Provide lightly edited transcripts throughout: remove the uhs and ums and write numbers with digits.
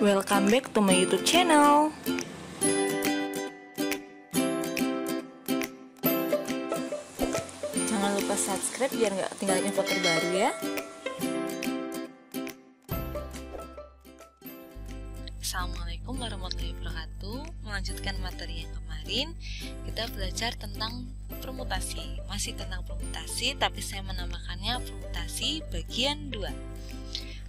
Welcome back to my YouTube channel. Jangan lupa subscribe biar nggak ketinggalan info terbaru ya. Assalamualaikum warahmatullahi wabarakatuh. Melanjutkan materi yang kemarin, kita belajar tentang permutasi. Masih tentang permutasi, tapi saya menambahkannya permutasi bagian 2.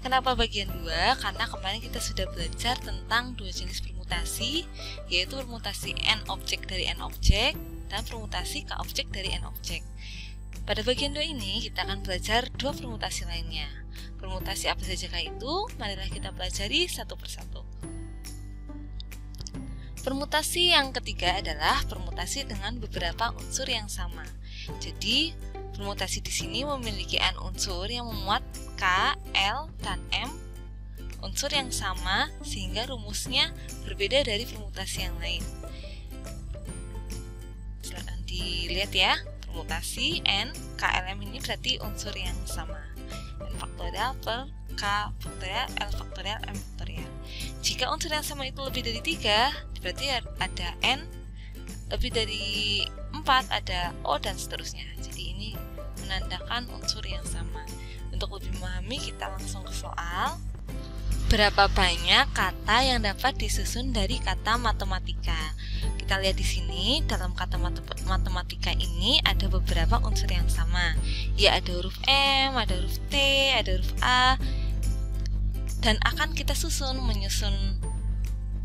Kenapa bagian 2? Karena kemarin kita sudah belajar tentang dua jenis permutasi, yaitu permutasi n objek dari n objek dan permutasi k objek dari n objek. Pada bagian 2 ini kita akan belajar dua permutasi lainnya. Permutasi apa sajakah itu? Marilah kita pelajari satu persatu. Permutasi yang ketiga adalah permutasi dengan beberapa unsur yang sama. Jadi, permutasi di sini memiliki n unsur yang memuat k, l, dan m unsur yang sama sehingga rumusnya berbeda dari permutasi yang lain. Silakan dilihat ya, permutasi n, k, l, m ini berarti unsur yang sama. N faktorial per k faktorial, l faktorial, m faktorial. Jika unsur yang sama itu lebih dari 3, berarti ada n, lebih dari 4 ada o, dan seterusnya. Jadi ini menandakan unsur yang sama. Untuk lebih memahami, kita langsung ke soal. Berapa banyak kata yang dapat disusun dari kata matematika? Kita lihat di sini, dalam kata matematika ini ada beberapa unsur yang sama. Ya, ada huruf M, ada huruf T, ada huruf A. Dan akan kita menyusun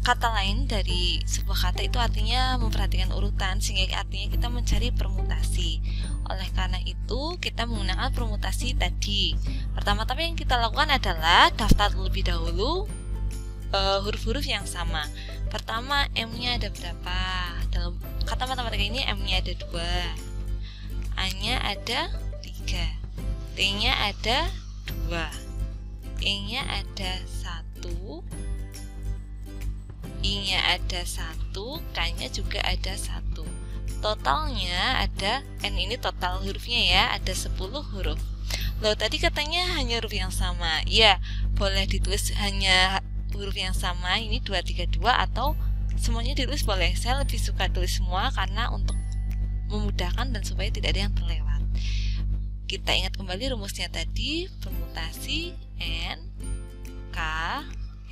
kata lain dari sebuah kata itu artinya memperhatikan urutan, sehingga artinya kita mencari permutasi. Oleh karena itu kita menggunakan permutasi tadi. Pertama-tama yang kita lakukan adalah daftar terlebih dahulu huruf-huruf yang sama. Pertama, M-nya ada berapa? Dalam kata matematika ini M-nya ada 2, A-nya ada 3, T-nya ada 2, E-nya ada 1, I-nya ada 1, K-nya juga ada 1. Totalnya ada, N ini total hurufnya ya, ada 10 huruf. Loh, tadi katanya hanya huruf yang sama. Ya, boleh ditulis hanya huruf yang sama, ini 2, 3, 2, atau semuanya ditulis boleh. Saya lebih suka tulis semua karena untuk memudahkan dan supaya tidak ada yang terlewat. Kita ingat kembali rumusnya tadi, permutasi N, K,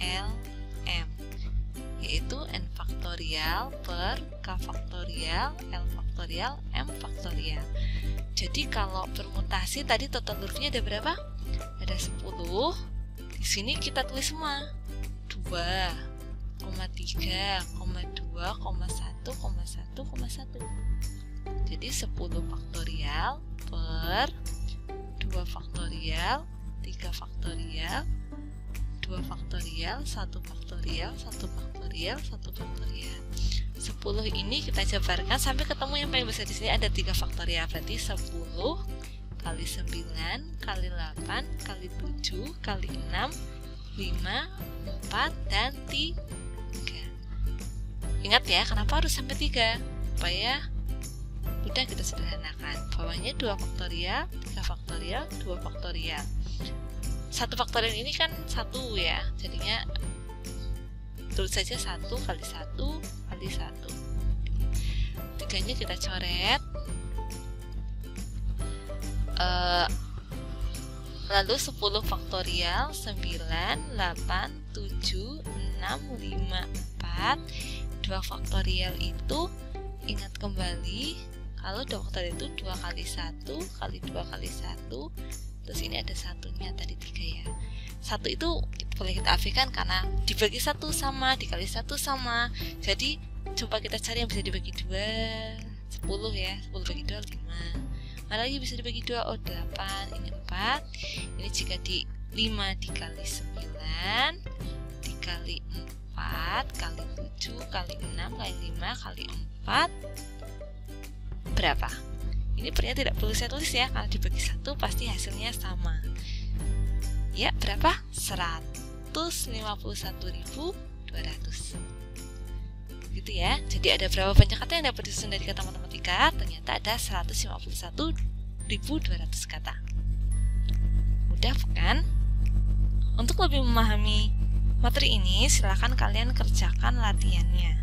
L, M, yaitu n faktorial per k faktorial, l faktorial, m faktorial. Jadi kalau permutasi tadi total hurufnya ada berapa? Ada 10. Di sini kita tulis semua. 2, 3, 2, 1, 1, 1. Jadi 10 faktorial per 2 faktorial, 3 faktorial, 2 faktorial, 1 faktorial, 1 faktorial, 1 faktorial. 10 ini kita jabarkan sampai ketemu yang paling besar. Di sini ada 3 faktorial, berarti 10 kali 9 kali 8 kali 7 kali 6, 5, 4, dan 3. Ingat ya, kenapa harus sampai 3? Supaya mudah kita sederhanakan. Bawahnya 2 faktorial, 3 faktorial, 2 faktorial. 1 faktorial ini kan 1 ya, jadinya tulis saja 1 kali 1 kali 1. 3-nya kita coret. Lalu 10 faktorial, 9, 8, 7, 6, 5, 4. 2 faktorial itu, ingat kembali, kalau 2 faktorial itu 2 kali 1 kali 2 kali 1. Terus ini ada satunya tadi 3 ya. 1 itu boleh kita abaikan karena dibagi 1 sama, dikali 1 sama. Jadi coba kita cari yang bisa dibagi 2. 10 ya, 10 bagi 2 5. Mana lagi bisa dibagi 2? Oh, 8, ini 4. Ini jika di 5 dikali 9 dikali 4 kali 7 kali 6 kali 5 kali 4 berapa? Ini pernya tidak perlu saya tulis ya, karena dibagi 1 pasti hasilnya sama. Ya, berapa? 151.200. Gitu ya. Jadi ada berapa banyak kata yang dapat disusun dari kata matematika? Ternyata ada 151.200 kata. Mudah bukan? Untuk lebih memahami materi ini silakan kalian kerjakan latihannya.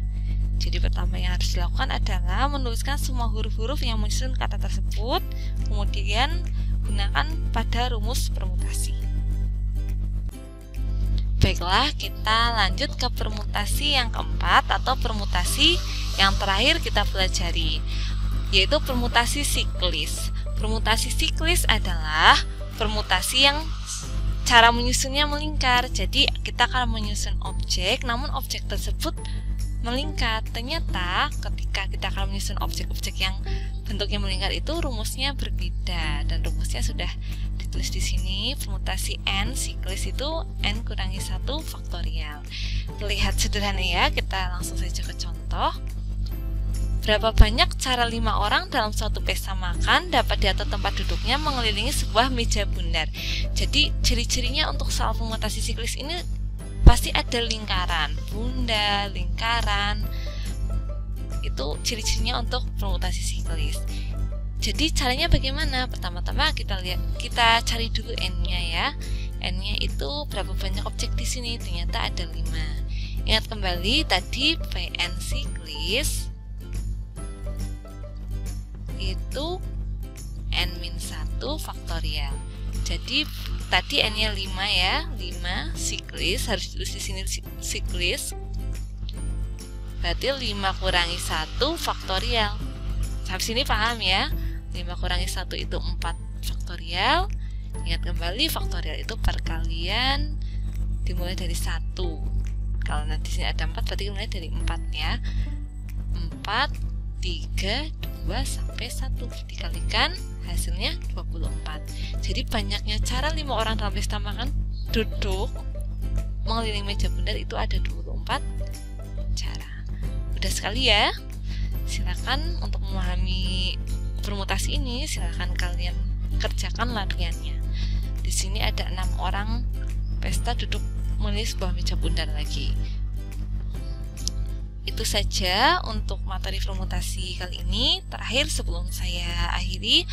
Jadi pertama yang harus dilakukan adalah menuliskan semua huruf-huruf yang menyusun kata tersebut, kemudian gunakan pada rumus permutasi. Baiklah, kita lanjut ke permutasi yang keempat atau permutasi yang terakhir kita pelajari, yaitu permutasi siklis. Permutasi siklis adalah permutasi yang cara menyusunnya melingkar. Jadi kita akan menyusun objek, namun objek tersebut melingkar. Ternyata ketika kita akan menyusun objek-objek yang bentuknya melingkar itu rumusnya berbeda, dan rumusnya sudah ditulis di sini. Permutasi n siklis itu n kurangi 1 faktorial. Terlihat sederhana ya, kita langsung saja ke contoh. Berapa banyak cara 5 orang dalam suatu pesta makan dapat diatur tempat duduknya mengelilingi sebuah meja bundar. Jadi ciri-cirinya untuk soal permutasi siklis ini pasti ada lingkaran, bundar, lingkaran. Itu ciri-cirinya untuk permutasi siklis. Jadi caranya bagaimana? Pertama-tama kita cari dulu n-nya ya. N-nya itu berapa banyak objek di sini? Ternyata ada 5. Ingat kembali tadi Pn siklis itu n-1 faktorial. Jadi tadi n-nya 5 ya, 5 siklis, harus ditulis di sini siklis. Berarti 5 kurangi 1 faktorial. Sampai sini paham ya? 5 kurangi 1 itu 4 faktorial. Ingat kembali faktorial itu perkalian dimulai dari 1. Kalau nanti sini ada 4 berarti dimulai dari 4 ya. 4, 3, 2 sampai 1 dikalikan hasilnya 24. Jadi banyaknya cara 5 orang dalam pesta makan duduk mengelilingi meja bundar itu ada 24 cara. Udah sekali ya. Silakan untuk memahami permutasi ini, silakan kalian kerjakan latihannya. Di sini ada 6 orang pesta duduk mengelilingi sebuah meja bundar lagi. Itu saja untuk materi permutasi kali ini. Terakhir sebelum saya akhiri,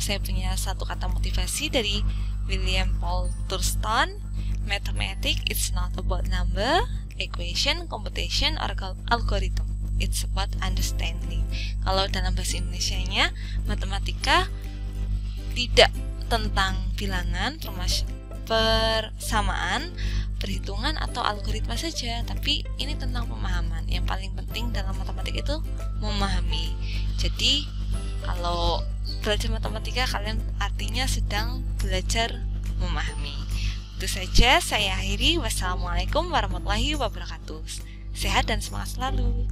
saya punya satu kata motivasi dari William Paul Thurston. Mathematics it's not about number, equation, computation, or algorithm. It's about understanding. Kalau dalam bahasa Indonesianya, matematika tidak tentang bilangan, persamaan, perhitungan atau algoritma saja, tapi ini tentang pemahaman. Yang paling penting dalam matematika itu memahami. Jadi kalau belajar matematika kalian artinya sedang belajar memahami. Itu saja saya akhiri. Wassalamualaikum warahmatullahi wabarakatuh. Sehat dan semangat selalu.